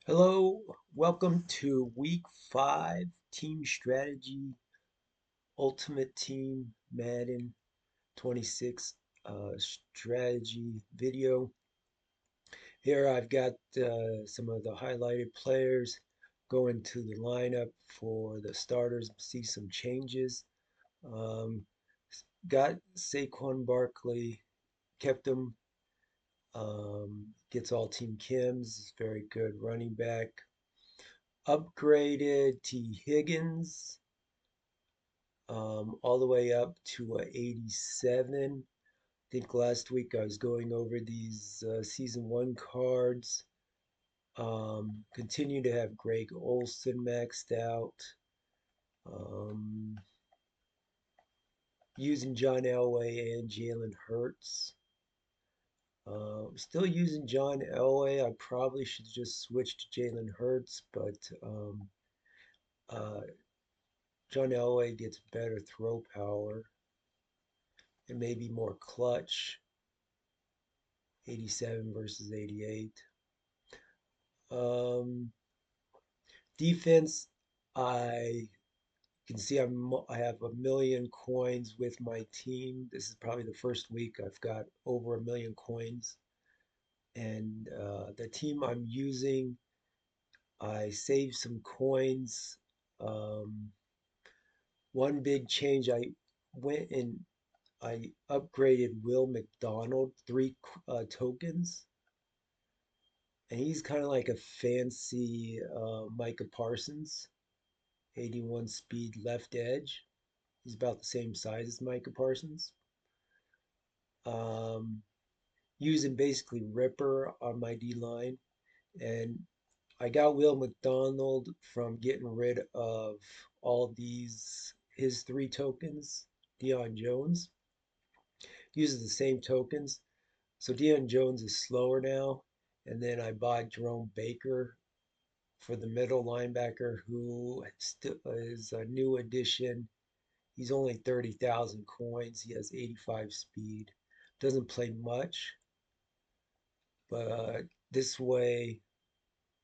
Hello, welcome to week 5 team strategy ultimate team Madden 26 strategy video. Here I've got some of the highlighted players going to the lineup for the starters, see some changes. Um, got Saquon Barkley, kept him, gets all team Kims, very good running back. Upgraded T. Higgins all the way up to a 87. I think last week I was going over these season one cards. Continue to have Greg Olson maxed out. Um, Using John Elway and Jalen Hurts. Still using John Elway. I probably should just switch to Jalen Hurts, but uh, John Elway gets better throw power and maybe more clutch. 87 versus 88. Um, Defense, I can see I have a million coins with my team. This is probably the first week I've got over a million coins. And the team I'm using, I saved some coins. Um, One big change, I went and I upgraded Will McDonald, three tokens. And he's kind of like a fancy Micah Parsons, 81 speed left edge. He's about the same size as Micah Parsons. Um, Using basically Ripper on my D line. And I got Will McDonald from getting rid of all these, his three tokens, Deion Jones. Uses the same tokens. So Deion Jones is slower now. And then I bought Jerome Baker for the middle linebacker who still is a new addition. He's only 30,000 coins. He has 85 speed. Doesn't play much, but this way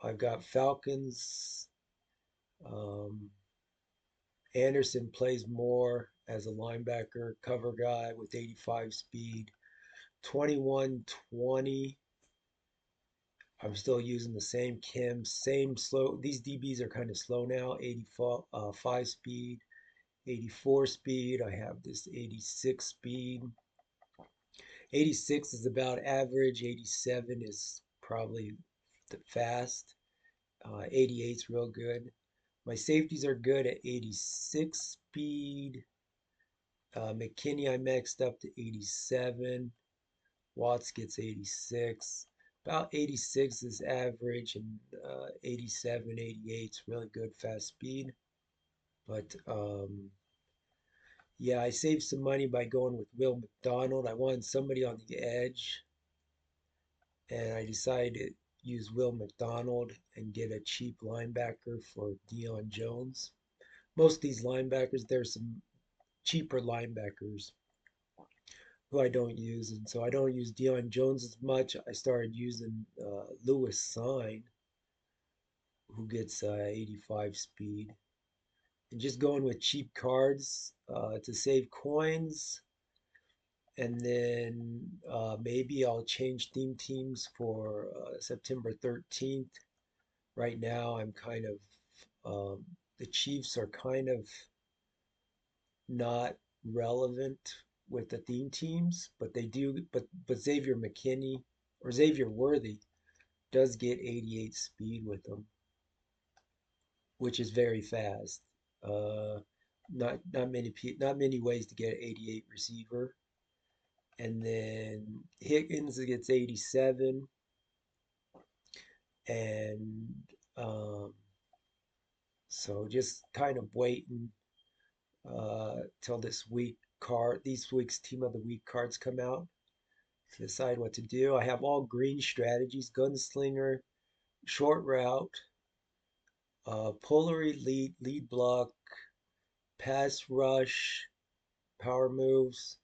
I've got Falcons. Um, Anderson plays more as a linebacker, cover guy with 85 speed. 21-20. I'm still using the same Kim, same slow. These DBs are kind of slow now. 85 speed, 84 speed. I have this 86 speed. 86 is about average. 87 is probably the fast. 88 is real good. My safeties are good at 86 speed. McKinney I maxed up to 87. Watts gets 86. About 86 is average, and 87, 88 is really good fast speed. But yeah, I saved some money by going with Will McDonald. I wanted somebody on the edge, and I decided to use Will McDonald and get a cheap linebacker for Deion Jones. Most of these linebackers, there's some cheaper linebackers who I don't use, and so I don't use Deion Jones as much. I started using Lewis Sign, who gets 85 speed, and just going with cheap cards to save coins. And then maybe I'll change theme teams for September 13th. Right now, I'm kind of the Chiefs are kind of not relevant with the theme teams, but they do. But Xavier McKinney or Xavier Worthy does get 88 speed with them, which is very fast. Uh, not many ways to get 88 receiver. And then Higgins gets 87, and um, so just kind of waiting till these week's team of the week cards come out to decide what to do. I have all green strategies: gunslinger, short route, polar elite, lead block, pass rush, power moves,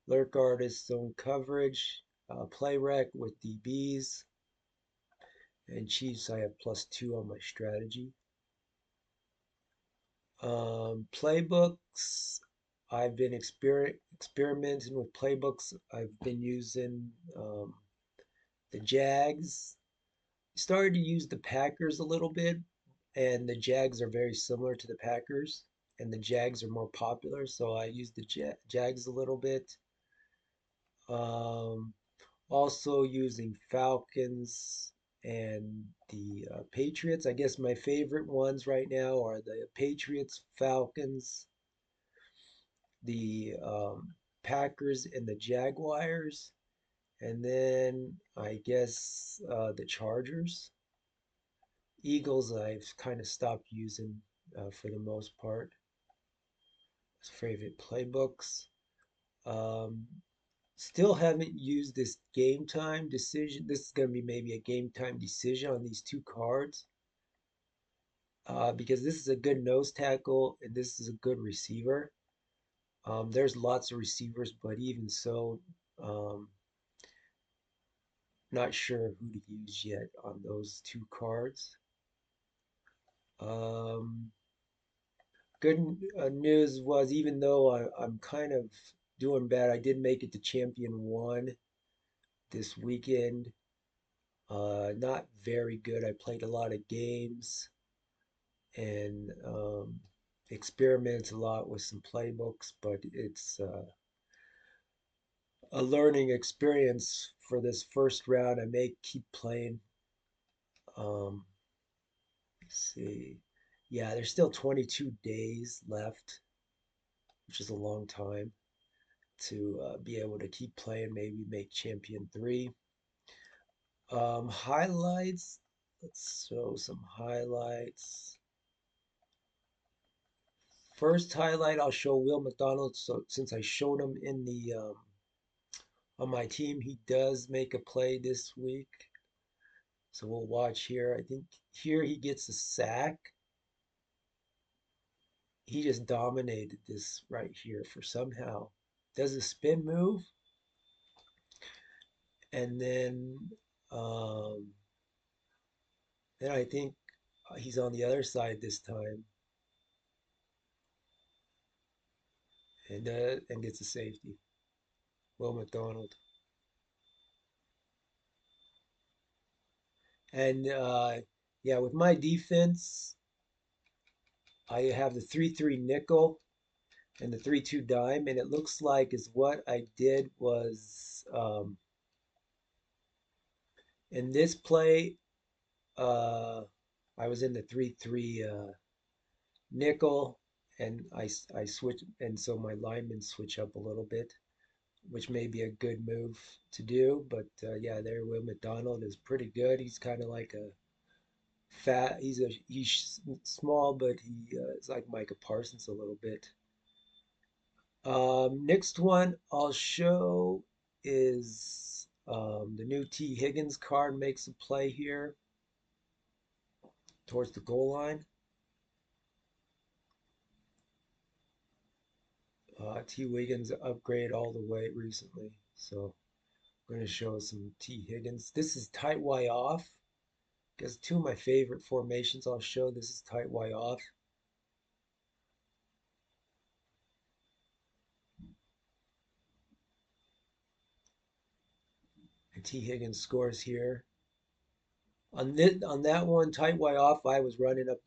lurk artist, zone coverage, play rec with DBs, And Chiefs, I have +2 on my strategy. Playbooks, I've been experimenting with playbooks. I've been using the Jags. Started to use the Packers a little bit, and the Jags are very similar to the Packers, and the Jags are more popular, so I use the Jags a little bit. Um, Also using Falcons and the Patriots. I guess my favorite ones right now are the Patriots, Falcons, the Packers, and the Jaguars. And then I guess the Chargers. Eagles, I've kind of stopped using for the most part. As favorite playbooks. Um, Still haven't used this game time decision. This is going to be maybe a game time decision on these two cards because this is a good nose tackle and this is a good receiver. There's lots of receivers, but even so, um, not sure who to use yet on those two cards. Um, Good news was even though I'm kind of doing bad, I did make it to Champion 1 this weekend. Not very good. I played a lot of games and experiments a lot with some playbooks, but it's a learning experience for this first round. I may keep playing. Um, let's see. Yeah, there's still 22 days left, which is a long time to be able to keep playing, maybe make Champion 3. Highlights. Let's show some highlights. First highlight, I'll show Will McDonald. So since I showed him in the on my team, he does make a play this week. So we'll watch here. I think here he gets a sack. He just dominated this right here for somehow. Does a spin move, and um, then I think he's on the other side this time, and gets a safety. Will McDonald. And yeah, with my defense, I have the 3-3 nickel and the 3-2 dime, and it looks like is what I did was in this play, uh, I was in the 3-3 nickel, and I switch, and so my linemen switch up a little bit, which may be a good move to do. But yeah, there Will McDonald is pretty good. He's kind of like a fat. He's small, but he is like Micah Parsons a little bit. Next one I'll show is the new T. Higgins card makes a play here towards the goal line. T. Higgins upgrade all the way recently, so I'm going to show some T. Higgins. This is tight Y off. Guess two of my favorite formations I'll show. This is tight Y off. And T. Higgins scores here. On that one, tight Y off, I was running up.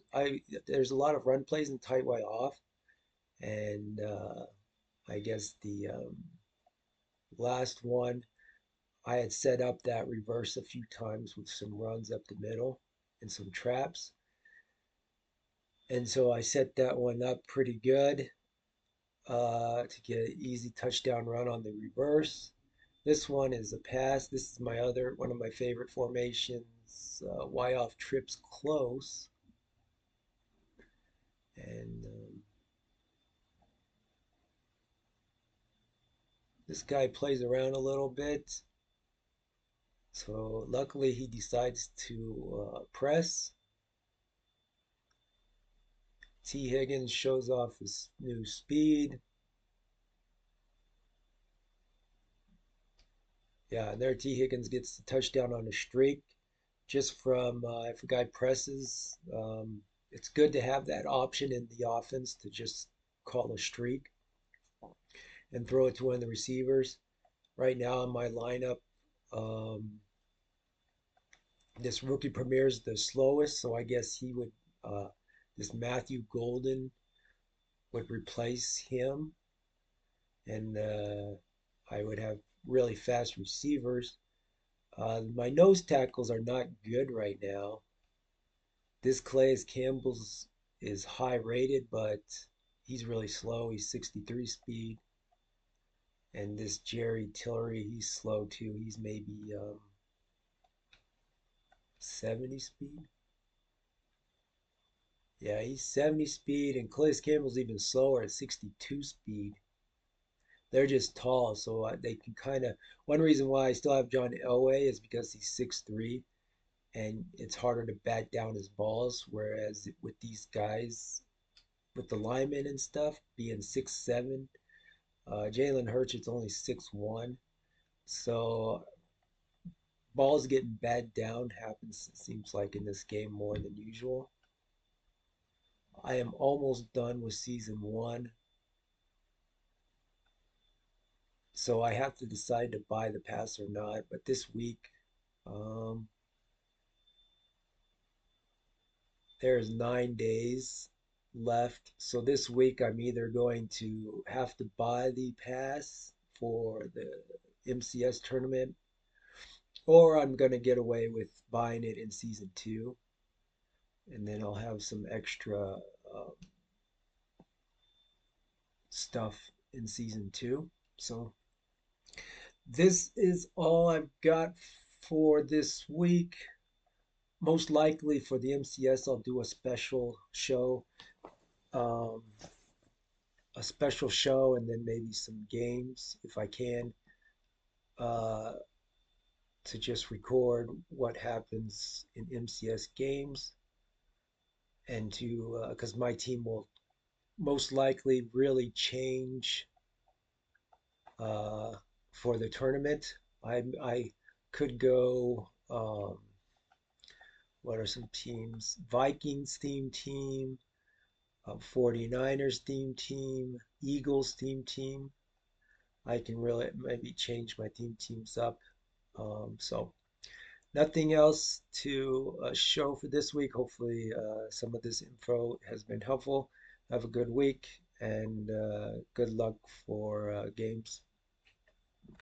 There's a lot of run plays in tight Y off, and I guess the last one I had set up that reverse a few times with some runs up the middle and some traps, and so I set that one up pretty good to get an easy touchdown run on the reverse. This one is a pass. This is my other one of my favorite formations. Y off trips close, and this guy plays around a little bit. So luckily he decides to press. T. Higgins shows off his new speed. Yeah, and there T. Higgins gets the touchdown on a streak. just from if a guy presses, it's good to have that option in the offense to just call a streak and throw it to one of the receivers. Right now in my lineup, um, this rookie premier is the slowest, so I guess he would this Matthew Golden would replace him, and I would have really fast receivers. My nose tackles are not good right now. This Calais Campbell's is high rated, but he's really slow. He's 63 speed. And this Jerry Tillery, he's slow too. He's maybe 70 speed. Yeah, he's 70 speed, and Calais Campbell's even slower at 62 speed. They're just tall, so they can kind of. One reason why I still have John Elway is because he's 6'3", and it's harder to bat down his balls. Whereas with these guys, with the linemen and stuff, being 6'7", Jalen Hurts is only 6'1", so balls getting batted down happens, it seems like, in this game more than usual. I am almost done with season one, so I have to decide to buy the pass or not. But this week, um, there's 9 days left. So this week, I'm either going to have to buy the pass for the MCS tournament, or I'm going to get away with buying it in season two, and then I'll have some extra stuff in season two. So this is all I've got for this week. Most likely for the MCS, I'll do um, a special show, and then maybe some games if I can, uh, to just record what happens in MCS games, and to because my team will most likely really change uh, for the tournament. I could go. What are some teams? Vikings theme team, 49ers theme team, Eagles theme team. I can really maybe change my teams up. So nothing else to show for this week. Hopefully, some of this info has been helpful. Have a good week, and good luck for games.